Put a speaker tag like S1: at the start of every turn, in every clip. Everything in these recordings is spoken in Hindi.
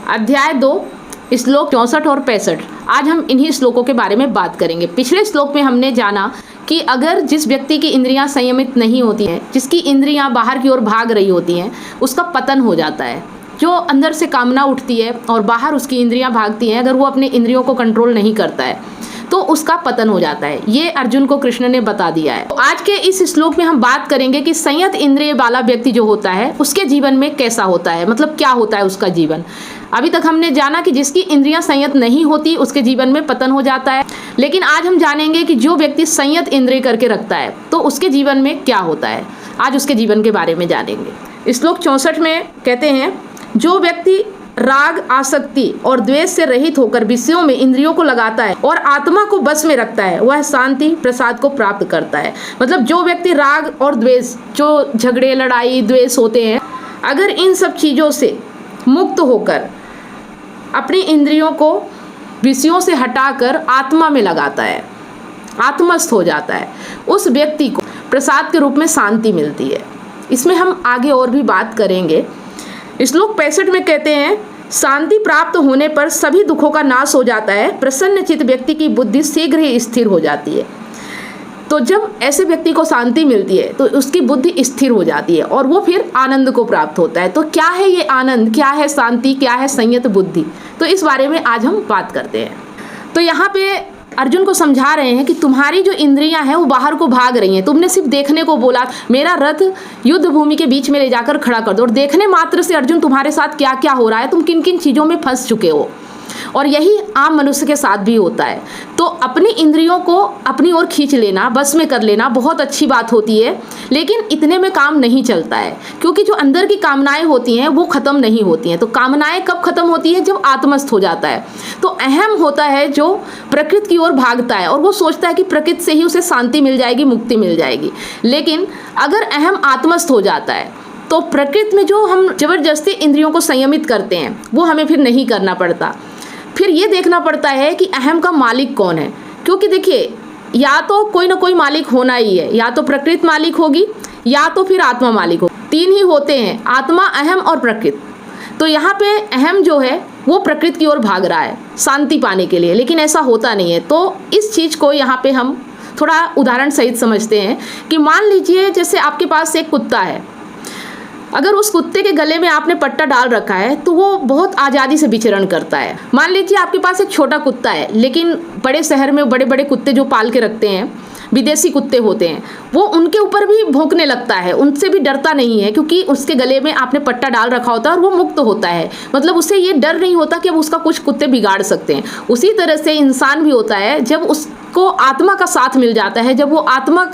S1: अध्याय 2 श्लोक 64 और 65। आज हम इन्हीं श्लोकों के बारे में बात करेंगे। पिछले श्लोक में हमने जाना कि अगर जिस व्यक्ति की इंद्रियां संयमित नहीं होती हैं, जिसकी इंद्रियां बाहर की ओर भाग रही होती हैं, उसका पतन हो जाता है। जो अंदर से कामना उठती है और बाहर उसकी इंद्रियां भागती हैं, अगर वो अपने इंद्रियों को कंट्रोल नहीं करता है तो उसका पतन हो जाता है। ये अर्जुन को कृष्ण ने बता दिया है। तो आज के इस श्लोक में हम बात करेंगे कि संयत इंद्रिय वाला व्यक्ति जो होता है उसके जीवन में कैसा होता है, मतलब क्या होता है उसका जीवन। अभी तक हमने जाना कि जिसकी इंद्रियां संयत नहीं होती उसके जीवन में पतन हो जाता है, लेकिन आज हम जानेंगे कि जो व्यक्ति संयत इंद्रिय करके रखता है तो उसके जीवन में क्या होता है। आज उसके जीवन के बारे में जानेंगे। श्लोक 64 में कहते हैं, जो व्यक्ति राग, आसक्ति और द्वेष से रहित होकर विषयों में इंद्रियों को लगाता है और आत्मा को बस में रखता है, वह शांति प्रसाद को प्राप्त करता है। मतलब जो व्यक्ति राग और द्वेष, जो झगड़े, लड़ाई, द्वेष होते हैं, अगर इन सब चीज़ों से मुक्त होकर अपनी इंद्रियों को विषयों से हटाकर आत्मा में लगाता है, आत्मस्थ हो जाता है, उस व्यक्ति को प्रसाद के रूप में शांति मिलती है। इसमें हम आगे और भी बात करेंगे। श्लोक 65 में कहते हैं, शांति प्राप्त होने पर सभी दुखों का नाश हो जाता है, प्रसन्नचित्त व्यक्ति की बुद्धि शीघ्र ही स्थिर हो जाती है। तो जब ऐसे व्यक्ति को शांति मिलती है तो उसकी बुद्धि स्थिर हो जाती है और वो फिर आनंद को प्राप्त होता है। तो क्या है ये आनंद, क्या है शांति, क्या है संयत बुद्धि, तो इस बारे में आज हम बात करते हैं। तो यहाँ पे अर्जुन को समझा रहे हैं कि तुम्हारी जो इंद्रियां हैं वो बाहर को भाग रही हैं। तुमने सिर्फ देखने को बोला, मेरा रथ युद्ध भूमि के बीच में ले जाकर खड़ा कर दो, और देखने मात्र से अर्जुन तुम्हारे साथ क्या क्या हो रहा है, तुम किन किन चीज़ों में फंस चुके हो। और यही आम मनुष्य के साथ भी होता है। तो अपनी इंद्रियों को अपनी ओर खींच लेना, बस में कर लेना बहुत अच्छी बात होती है, लेकिन इतने में काम नहीं चलता है, क्योंकि जो अंदर की कामनाएं होती हैं वो ख़त्म नहीं होती हैं। तो कामनाएं कब ख़त्म होती है? जब आत्मस्थ हो जाता है। तो अहम होता है जो प्रकृति की ओर भागता है और वो सोचता है कि प्रकृति से ही उसे शांति मिल जाएगी, मुक्ति मिल जाएगी। लेकिन अगर अहम आत्मस्थ हो जाता है तो प्रकृति में जो हम जबरदस्ती इंद्रियों को संयमित करते हैं वो हमें फिर नहीं करना पड़ता। फिर ये देखना पड़ता है कि अहम का मालिक कौन है, क्योंकि देखिए या तो कोई ना कोई मालिक होना ही है, या तो प्रकृति मालिक होगी या तो फिर आत्मा मालिक होगी। तीन ही होते हैं, आत्मा, अहम और प्रकृति। तो यहाँ पे अहम जो है वो प्रकृति की ओर भाग रहा है शांति पाने के लिए, लेकिन ऐसा होता नहीं है। तो इस चीज़ को यहाँ पे हम थोड़ा उदाहरण सहित समझते हैं कि मान लीजिए जैसे आपके पास एक कुत्ता है, अगर उस कुत्ते के गले में आपने पट्टा डाल रखा है तो वो बहुत आज़ादी से विचरण करता है। मान लीजिए आपके पास एक छोटा कुत्ता है, लेकिन बड़े शहर में बड़े बड़े कुत्ते जो पाल के रखते हैं, विदेशी कुत्ते होते हैं, वो उनके ऊपर भी भौंकने लगता है, उनसे भी डरता नहीं है, क्योंकि उसके गले में आपने पट्टा डाल रखा होता है और वो मुक्त होता है। मतलब उसे ये डर नहीं होता कि अब उसका कुछ कुत्ते बिगाड़ सकते हैं। उसी तरह से इंसान भी होता है, जब उसको आत्मा का साथ मिल जाता है, जब वो आत्मा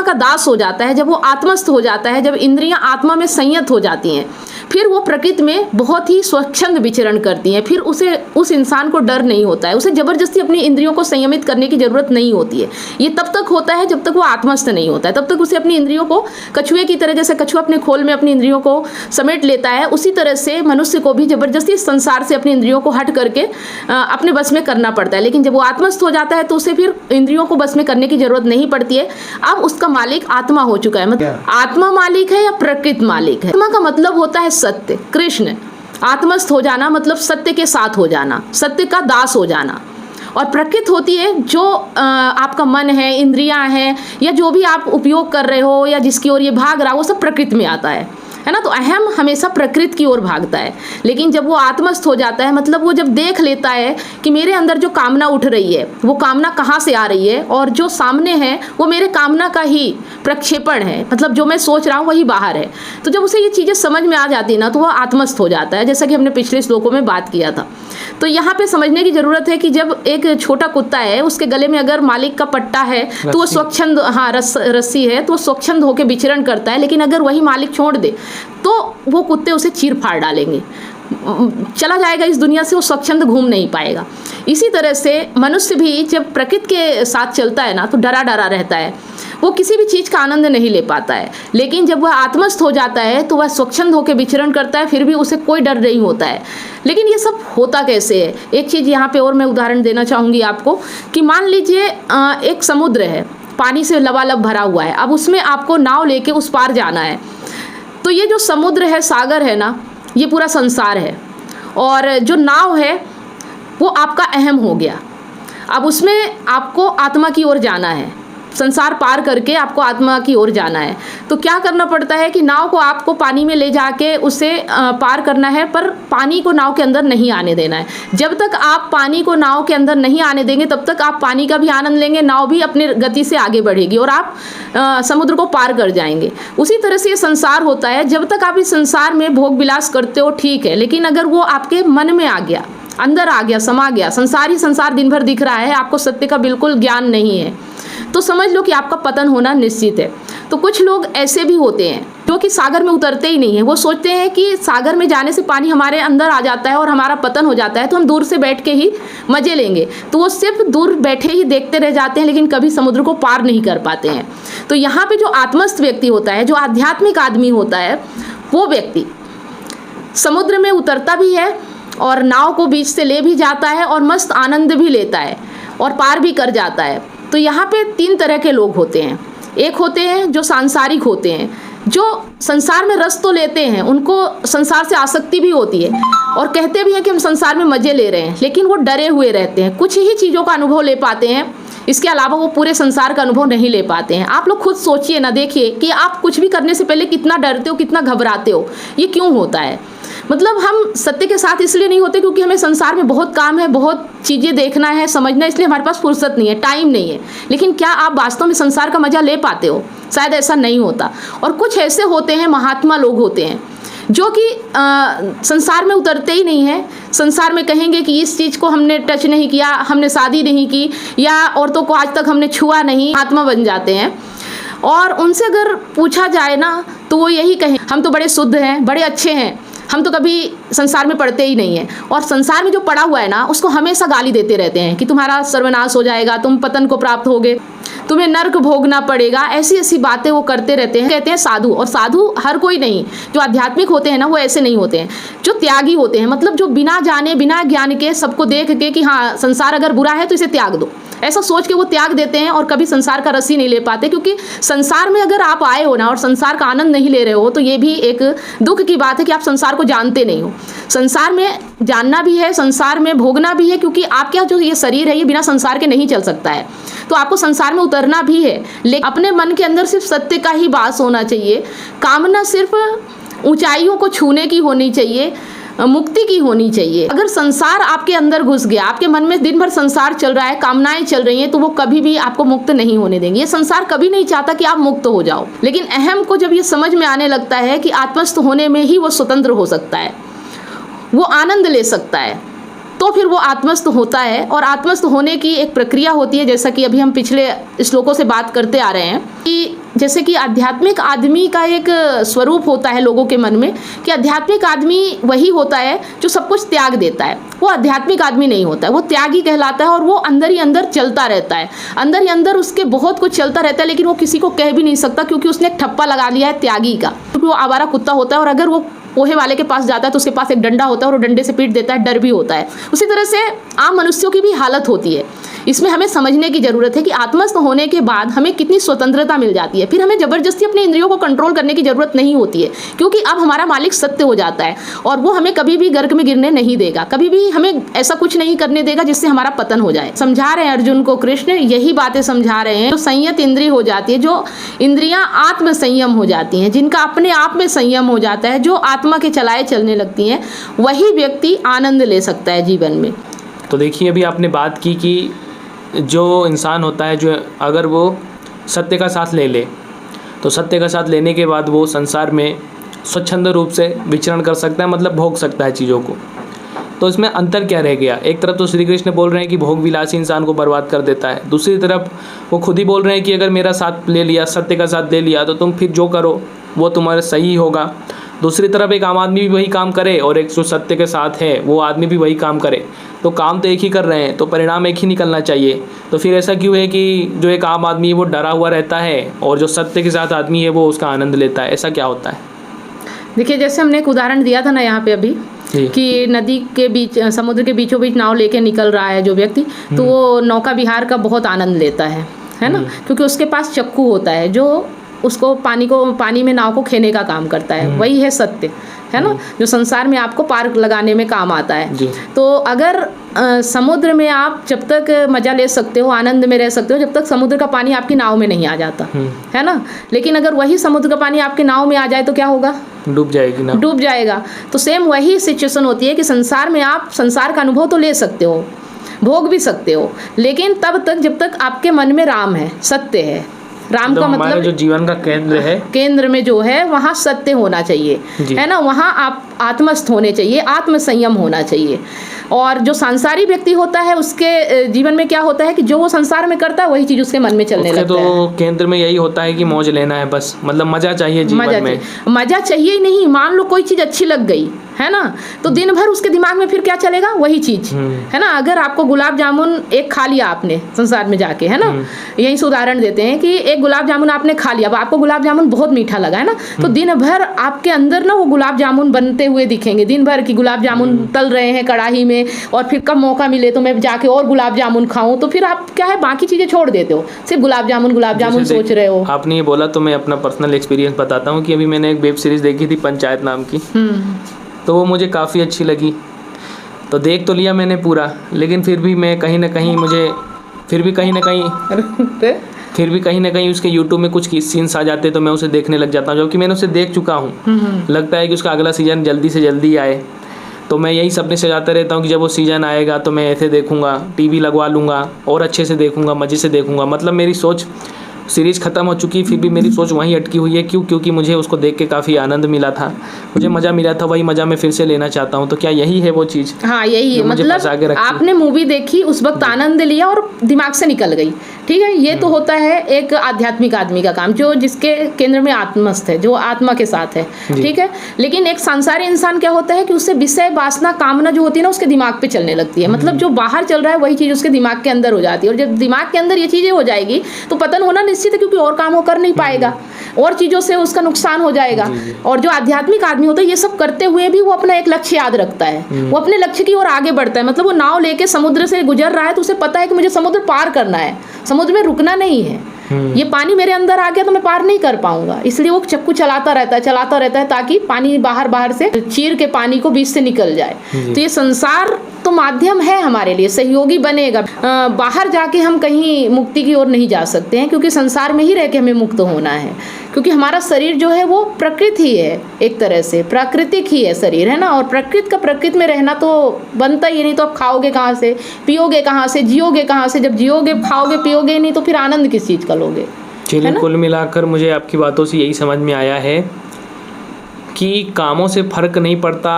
S1: का दास हो जाता है, जब वो आत्मस्थ हो जाता है, जब इंद्रियां आत्मा में संयत हो जाती हैं, फिर वो प्रकृति में बहुत ही स्वच्छंद विचरण करती हैं। फिर उसे उस इंसान को डर नहीं होता है, उसे जबरदस्ती अपनी इंद्रियों को संयमित करने की जरूरत नहीं होती है। ये तब तक होता है जब तक वो आत्मस्थ नहीं होता है, तब तक उसे अपनी इंद्रियों को कछुए की तरह, जैसे कछुआ अपने खोल में अपनी इंद्रियों को समेट लेता है, उसी तरह से मनुष्य को भी जबरदस्ती संसार से अपनी इंद्रियों को हट करके अपने बस में करना पड़ता है। लेकिन जब वो आत्मस्थ हो जाता है तो उसे फिर इंद्रियों को बस में करने की जरूरत नहीं पड़ती है। अब उसका मालिक आत्मा हो चुका है। मतलब आत्मा मालिक है या प्रकृति मालिक है? आत्मा का मतलब होता है सत्य, कृष्ण। आत्मस्थ हो जाना मतलब सत्य के साथ हो जाना, सत्य का दास हो जाना। और प्रकृति होती है जो आपका मन है, इंद्रियां हैं, या जो भी आप उपयोग कर रहे हो या जिसकी ओर ये भाग रहा है, वो सब प्रकृति में आता है ना। तो अहम हमेशा प्रकृति की ओर भागता है। लेकिन जब वो आत्मस्थ हो जाता है, मतलब वो जब देख लेता है कि मेरे अंदर जो कामना उठ रही है वो कामना कहाँ से आ रही है, और जो सामने है वो मेरे कामना का ही प्रक्षेपण है, मतलब जो मैं सोच रहा हूँ वही बाहर है। तो जब उसे ये चीज़ें समझ में आ जाती है ना, तो वह आत्मस्थ हो जाता है, जैसा कि हमने पिछले श्लोकों में बात किया था। तो यहाँ पे समझने की ज़रूरत है कि जब एक छोटा कुत्ता है, उसके गले में अगर मालिक का पट्टा है तो वो स्वच्छंद, रस्सी है तो वो स्वच्छंद होकर विचरण करता है। लेकिन अगर वही मालिक छोड़ दे तो वो कुत्ते उसे चीर फाड़ डालेंगे, चला जाएगा इस दुनिया से, वो स्वच्छंद घूम नहीं पाएगा। इसी तरह से मनुष्य भी जब प्रकृति के साथ चलता है ना तो डरा डरा रहता है, वो किसी भी चीज़ का आनंद नहीं ले पाता है। लेकिन जब वह आत्मस्थ हो जाता है तो वह स्वच्छंद होकर विचरण करता है, फिर भी उसे कोई डर नहीं होता है। लेकिन ये सब होता कैसे है? एक चीज़ यहाँ पे और मैं उदाहरण देना चाहूँगी आपको कि मान लीजिए एक समुद्र है, पानी से लबालब भरा हुआ है, अब उसमें आपको नाव लेके उस पार जाना है। तो ये जो समुद्र है, सागर है ना, ये पूरा संसार है, और जो नाव है वो आपका अहम हो गया। अब उसमें आपको आत्मा की ओर जाना है, संसार पार करके आपको आत्मा की ओर जाना है। तो क्या करना पड़ता है कि नाव को आपको पानी में ले जाके उसे पार करना है, पर पानी को नाव के अंदर नहीं आने देना है। जब तक आप पानी को नाव के अंदर नहीं आने देंगे तब तक आप पानी का भी आनंद लेंगे, नाव भी अपनी गति से आगे बढ़ेगी और आप समुद्र को पार कर जाएंगे। उसी तरह से ये संसार होता है, जब तक आप इस संसार में भोग विलास करते हो ठीक है, लेकिन अगर वो आपके मन में आ गया, अंदर आ गया, समा गया, संसार ही संसार दिन भर दिख रहा है, आपको सत्य का बिल्कुल ज्ञान नहीं है, तो समझ लो कि आपका पतन होना निश्चित है। तो कुछ लोग ऐसे भी होते हैं जो कि सागर में उतरते ही नहीं है। वो सोचते हैं कि सागर में जाने से पानी हमारे अंदर आ जाता है और हमारा पतन हो जाता है, तो हम दूर से बैठ के ही मजे लेंगे। तो वो सिर्फ दूर बैठे ही देखते रह जाते हैं, लेकिन कभी समुद्र को पार नहीं कर पाते हैं। तो यहाँ पे जो आत्मस्थ व्यक्ति होता है, जो आध्यात्मिक आदमी होता है, वो व्यक्ति समुद्र में उतरता भी है और नाव को बीच से ले भी जाता है और मस्त आनंद भी लेता है और पार भी कर जाता है। तो यहाँ पे 3 तरह के लोग होते हैं। एक होते हैं जो सांसारिक होते हैं, जो संसार में रस तो लेते हैं, उनको संसार से आसक्ति भी होती है और कहते भी हैं कि हम संसार में मज़े ले रहे हैं, लेकिन वो डरे हुए रहते हैं, कुछ ही चीज़ों का अनुभव ले पाते हैं, इसके अलावा वो पूरे संसार का अनुभव नहीं ले पाते हैं। आप लोग खुद सोचिए ना, देखिए कि आप कुछ भी करने से पहले कितना डरते हो, कितना घबराते हो। ये क्यों होता है? मतलब हम सत्य के साथ इसलिए नहीं होते क्योंकि हमें संसार में बहुत काम है, बहुत चीज़ें देखना है, समझना है, इसलिए हमारे पास फुर्सत नहीं है, टाइम नहीं है। लेकिन क्या आप वास्तव में संसार का मज़ा ले पाते हो? शायद ऐसा नहीं होता। और कुछ ऐसे होते हैं, महात्मा लोग होते हैं, जो कि संसार में उतरते ही नहीं है। संसार में कहेंगे कि इस चीज़ को हमने टच नहीं किया, हमने शादी नहीं की, या औरतों को आज तक हमने छुआ नहीं, आत्मा बन जाते हैं। और उनसे अगर पूछा जाए ना, तो वो यही कहें, हम तो बड़े शुद्ध हैं, बड़े अच्छे हैं, हम तो कभी संसार में पढ़ते ही नहीं हैं। और संसार में जो पड़ा हुआ है ना, उसको हमेशा गाली देते रहते हैं कि तुम्हारा सर्वनाश हो जाएगा, तुम पतन को प्राप्त होगे, तुम्हें नर्क भोगना पड़ेगा। ऐसी ऐसी बातें वो करते रहते हैं। कहते हैं साधु, और साधु हर कोई नहीं, जो आध्यात्मिक होते हैं ना, वो ऐसे नहीं होते हैं, जो त्यागी होते हैं। मतलब जो बिना जाने, बिना ज्ञान के, सबको देख के कि हाँ संसार अगर बुरा है तो इसे त्याग दो, ऐसा सोच के वो त्याग देते हैं और कभी संसार का रस ही नहीं ले पाते। क्योंकि संसार में अगर आप आए हो ना और संसार का आनंद नहीं ले रहे हो, तो ये भी एक दुख की बात है कि आप संसार को जानते नहीं हो। संसार में जानना भी है, संसार में भोगना भी है, क्योंकि आपका जो ये शरीर है ये बिना संसार के नहीं चल सकता है। तो आपको संसार में उतरना भी है, लेकिन अपने मन के अंदर सिर्फ सत्य का ही वास होना चाहिए। कामना सिर्फ ऊंचाइयों को छूने की होनी चाहिए, मुक्ति की होनी चाहिए। अगर संसार आपके अंदर घुस गया, आपके मन में दिन भर संसार चल रहा है, कामनाएं चल रही हैं, तो वो कभी भी आपको मुक्त नहीं होने देंगे। ये संसार कभी नहीं चाहता कि आप मुक्त हो जाओ। लेकिन अहम को जब ये समझ में आने लगता है कि आत्मस्थ होने में ही वो स्वतंत्र हो सकता है, वो आनंद ले सकता है, तो फिर वो आत्मस्थ होता है। और आत्मस्थ होने की एक प्रक्रिया होती है, जैसा कि अभी हम पिछले श्लोकों से बात करते आ रहे हैं, कि जैसे कि आध्यात्मिक आदमी का एक स्वरूप होता है लोगों के मन में, कि आध्यात्मिक आदमी वही होता है जो सब कुछ त्याग देता है। वो आध्यात्मिक आदमी नहीं होता है, वो त्यागी कहलाता है। और वो अंदर ही अंदर चलता रहता है, अंदर ही अंदर उसके बहुत कुछ चलता रहता है, लेकिन वो किसी को कह भी नहीं सकता, क्योंकि उसने एक ठप्पा लगा लिया है त्यागी का। क्योंकि वो आवारा कुत्ता होता है, और अगर वो पोहे वाले के पास जाता है तो उसके पास एक डंडा होता है और वो डंडे से पीट देता है, डर भी होता है। उसी तरह से आम मनुष्यों की भी हालत होती है। इसमें हमें समझने की ज़रूरत है कि आत्मस्थ होने के बाद हमें कितनी स्वतंत्रता मिल जाती है। फिर हमें ज़बरदस्ती अपने इंद्रियों को कंट्रोल करने की ज़रूरत नहीं होती है, क्योंकि अब हमारा मालिक सत्य हो जाता है और वो हमें कभी भी गर्क में गिरने नहीं देगा, कभी भी हमें ऐसा कुछ नहीं करने देगा जिससे हमारा पतन हो जाए। समझा रहे हैं अर्जुन को कृष्ण, यही बातें समझा रहे हैं। जो संयत इंद्रिय हो जाती है, जो इंद्रियां आत्म संयम हो जाती हैं, जिनका अपने आप में संयम हो जाता है, जो आत्मा के चलाए चलने लगती हैं, वही व्यक्ति आनंद ले सकता है जीवन में।
S2: तो देखिए, अभी आपने बात की कि जो इंसान होता है, जो अगर वो सत्य का साथ ले ले, तो सत्य का साथ लेने के बाद वो संसार में स्वच्छंद रूप से विचरण कर सकता है, मतलब भोग सकता है चीज़ों को। तो इसमें अंतर क्या रह गया? एक तरफ तो श्री कृष्ण बोल रहे हैं कि भोग विलासी इंसान को बर्बाद कर देता है, दूसरी तरफ वो खुद ही बोल रहे हैं कि अगर मेरा साथ ले लिया, सत्य का साथ ले लिया, तो तुम फिर जो करो वो तुम्हारे सही होगा। दूसरी तरफ एक आम आदमी भी वही काम करे और एक जो सत्य के साथ है वो आदमी भी वही काम करे, तो काम तो एक ही कर रहे हैं, तो परिणाम एक ही निकलना चाहिए। तो फिर ऐसा क्यों है कि जो एक आम आदमी है वो डरा हुआ रहता है और जो सत्य के साथ आदमी है वो उसका आनंद लेता है? ऐसा क्या होता है?
S1: देखिए, जैसे हमने एक उदाहरण दिया था ना यहाँ पे अभी, कि नदी के बीच, समुद्र के बीचों बीच नाव लेके निकल रहा है जो व्यक्ति, तो वो नौका विहार का बहुत आनंद लेता है ना, क्योंकि उसके पास चक्कू होता है जो उसको पानी में नाव को खेने का काम करता है। वही है सत्य, है ना, जो संसार में आपको पार लगाने में काम आता है। तो अगर समुद्र में आप जब तक मज़ा ले सकते हो, आनंद में रह सकते हो, जब तक समुद्र का पानी आपकी नाव में नहीं आ जाता, है ना। लेकिन अगर वही समुद्र का पानी आपके नाव में आ जाए तो क्या होगा?
S2: डूब जाएगी ना,
S1: डूब जाएगा। तो सेम वही सिचुएशन होती है कि संसार में आप संसार का अनुभव तो ले सकते हो, भोग भी सकते हो, लेकिन तब तक जब तक आपके मन में राम है, सत्य है। राम का मतलब
S2: जो जीवन का केंद्र है,
S1: केंद्र में जो है वहाँ सत्य होना चाहिए, है ना। वहाँ आप आत्मस्थ होने चाहिए, आत्म संयम होना चाहिए। और जो सांसारिक व्यक्ति होता है उसके जीवन में क्या होता है कि जो वो संसार में करता है वही चीज उसके मन में चलने लगता है।
S2: तो केंद्र में यही होता है कि मौज लेना है बस, मतलब मजा चाहिए जीवन में।
S1: मजा चाहिए ही नहीं, मान लो कोई चीज अच्छी लग गई, है ना, तो दिन भर उसके दिमाग में फिर क्या चलेगा? वही चीज, है ना। अगर आपको गुलाब जामुन एक खा लिया आपने संसार में जाके, है ना, यही से उदाहरण देते हैं कि एक गुलाब जामुन आपने खा लिया, अब आपको गुलाब जामुन बहुत मीठा लगा, है ना, तो दिन भर आपके अंदर ना वो गुलाब जामुन बनते हुए दिखेंगे, दिन भर की गुलाब जामुन तल रहे हैं कढ़ाई में, और फिर कब मौका मिले तो मैं जाके और गुलाब जामुन खाऊं, तो फिर आप क्या है बाकी चीजें छोड़ देते हो, सिर्फ गुलाब जामुन सोच रहे हो।
S2: आपने ये बोला तो मैं अपना पर्सनल एक्सपीरियंस बताता हूँ कि अभी मैंने एक वेब सीरीज देखी थी पंचायत नाम की, तो वो मुझे काफ़ी अच्छी लगी। तो देख तो लिया मैंने पूरा, लेकिन फिर भी मैं कहीं ना कहीं मुझे फिर भी कहीं ना कहीं उसके यूट्यूब में कुछ सीन्स आ जाते तो मैं उसे देखने लग जाता हूँ, जबकि मैंने उसे देख चुका हूँ। लगता है कि उसका अगला सीज़न जल्दी से जल्दी आए। तो मैं यही सपने सजाता रहता हूँ कि जब वो सीज़न आएगा तो मैं ऐसे देखूँगा, टीवी लगवा लूँगा और अच्छे से देखूँगा, मज़े से देखूँगा। मतलब मेरी सोच, सीरीज़ ख़त्म हो चुकी फिर भी मेरी सोच वहीं अटकी हुई है। क्योंकि मुझे उसको देख के काफ़ी आनंद मिला था, मुझे मज़ा मिला था, वही मज़ा मैं फिर से लेना चाहता हूँ। तो क्या यही है वो चीज़?
S1: हाँ, यही है। मतलब आपने मूवी देखी, उस वक्त आनंद लिया और दिमाग से निकल गई, ठीक है। ये तो होता है एक आध्यात्मिक आदमी का काम, जो जिसके केंद्र में आत्मस्थ है, जो आत्मा के साथ है, ठीक है। लेकिन एक संसारी इंसान क्या होता है कि उससे विषय वासना कामना जो होती है ना उसके दिमाग पे चलने लगती है। मतलब जो बाहर चल रहा है वही चीज़ उसके दिमाग के अंदर हो जाती है, और जब दिमाग के अंदर ये चीज़ें हो जाएगी तो पतन होना निश्चित है, क्योंकि और काम वो कर नहीं पाएगा, और चीज़ों से उसका नुकसान हो जाएगा। और जो आध्यात्मिक आदमी होता है ये सब करते हुए भी वो अपना एक लक्ष्य याद रखता है, वो अपने लक्ष्य की ओर आगे बढ़ता है। मतलब वो नाव लेके समुद्र से गुजर रहा है तो उसे पता है कि मुझे समुद्र पार करना है, समुद्र में रुकना नहीं है। ये पानी मेरे अंदर आ गया तो मैं पार नहीं कर पाऊंगा, इसलिए वो चक्कू चलाता रहता है ताकि पानी बाहर से चीर के पानी को बीच से निकल जाए। तो ये संसार तो माध्यम है हमारे लिए, सहयोगी बनेगा। बाहर जाके हम कहीं मुक्ति की ओर नहीं जा सकते हैं, क्योंकि संसार में ही रह के हमें मुक्त होना है। क्योंकि हमारा शरीर जो है वो प्रकृति ही है, एक तरह से प्राकृतिक ही है शरीर, है ना। और प्रकृति में रहना तो बनता ही नहीं, तो आप खाओगे कहाँ से, पियोगे कहाँ से, जियोगे कहाँ से? जब जियोगे, खाओगे, पियोगे नहीं तो फिर आनंद किस चीज़ का लोगे?
S2: चलिए, कुल मिलाकर मुझे आपकी बातों से यही समझ में आया है कि कामों से फ़र्क नहीं पड़ता।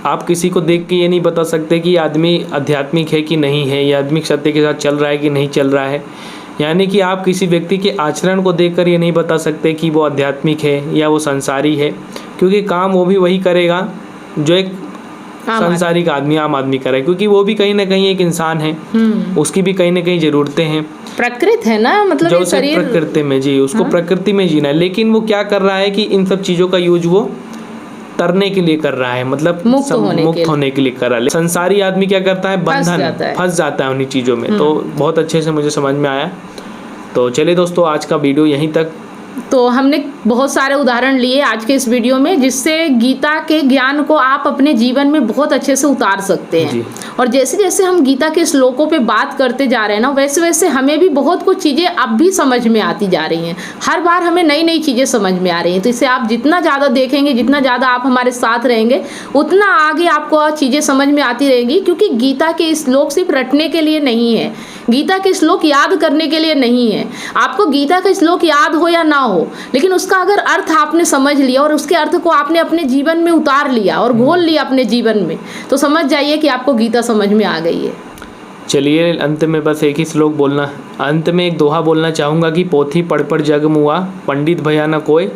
S2: आप किसी को देख के ये नहीं बता सकते कि आदमी आध्यात्मिक है कि नहीं है, या आदमी सत्य के साथ चल रहा है कि नहीं चल रहा है। यानी कि आप किसी व्यक्ति के आचरण को देखकर ये नहीं बता सकते कि वो आध्यात्मिक है या वो संसारी है, क्योंकि काम वो भी वही करेगा जो एक संसारिक आदमी, आम आदमी करे, क्योंकि वो भी कहीं ना कहीं एक इंसान है, उसकी भी कहीं ना कहीं ज़रूरतें हैं।
S1: प्रकृति है ना, मतलब
S2: जो शरीर प्रकृति में जी, उसको प्रकृति में जीना है। लेकिन वो क्या कर रहा है कि इन सब चीज़ों का यूज वो तरने के लिए कर रहा है, मतलब मुक्त होने के लिए कर रहा है। संसारी आदमी क्या करता है, बंधन फंस जाता है उन्हीं चीज़ों में। तो बहुत अच्छे से मुझे समझ में आया। तो चलिए दोस्तों, आज का वीडियो यहीं तक।
S1: तो हमने बहुत सारे उदाहरण लिए आज के इस वीडियो में, जिससे गीता के ज्ञान को आप अपने जीवन में बहुत अच्छे से उतार सकते हैं। और जैसे जैसे हम गीता के श्लोकों पे बात करते जा रहे हैं ना, वैसे वैसे हमें भी बहुत कुछ चीज़ें अब भी समझ में आती जा रही हैं। हर बार हमें नई नई चीज़ें समझ में आ रही हैं। तो इसे आप जितना ज़्यादा देखेंगे, जितना ज़्यादा आप हमारे साथ रहेंगे, उतना आगे आपको चीज़ें समझ में आती रहेंगी। क्योंकि गीता के श्लोक सिर्फ रटने के लिए नहीं है, गीता के श्लोक याद करने के लिए नहीं है। आपको गीता का श्लोक याद हो या ना हो, लेकिन उसका अगर अर्थ आपने समझ लिया और उसके अर्थ को आपने अपने जीवन में उतार लिया और घोल लिया अपने जीवन में, तो समझ जाइए कि आपको गीता समझ में आ गई है।
S2: चलिए, अंत में बस एक ही श्लोक बोलना, अंत में एक दोहा बोलना चाहूँगा कि पोथी पढ़ जग मुआ, पंडित भया न कोय,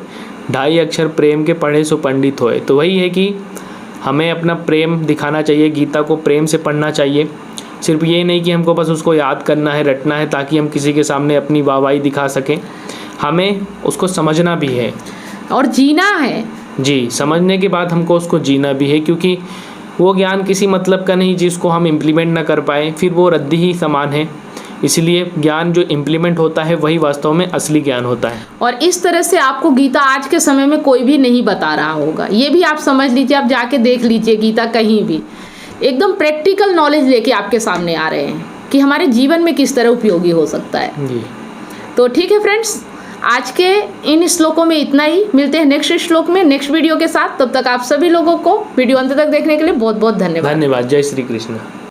S2: 2.5 अक्षर प्रेम के पढ़े सो पंडित होए। तो वही है कि हमें अपना प्रेम दिखाना चाहिए, गीता को प्रेम से पढ़ना चाहिए। सिर्फ ये नहीं कि हमको बस उसको याद करना है, रटना है ताकि हम किसी के सामने अपनी वाहवाही दिखा सकें। हमें उसको समझना भी है
S1: और जीना है।
S2: जी, समझने के बाद हमको उसको जीना भी है, क्योंकि वो ज्ञान किसी मतलब का नहीं जिसको हम इम्प्लीमेंट ना कर पाए, फिर वो रद्दी ही समान है। इसलिए ज्ञान जो इम्प्लीमेंट होता है वही वास्तव में असली ज्ञान होता है।
S1: और इस तरह से आपको गीता आज के समय में कोई भी नहीं बता रहा होगा, ये भी आप समझ लीजिए। आप जाके देख लीजिए गीता कहीं भी, एकदम प्रैक्टिकल नॉलेज लेके आपके सामने आ रहे हैं कि हमारे जीवन में किस तरह उपयोगी हो सकता है।
S2: जी।
S1: तो ठीक है फ्रेंड्स, आज के इन श्लोकों में इतना ही। मिलते हैं नेक्स्ट श्लोक में नेक्स्ट वीडियो के साथ। तब तक आप सभी लोगों को वीडियो अंत तक देखने के लिए बहुत बहुत धन्यवाद।
S2: धन्यवाद। जय श्री कृष्ण।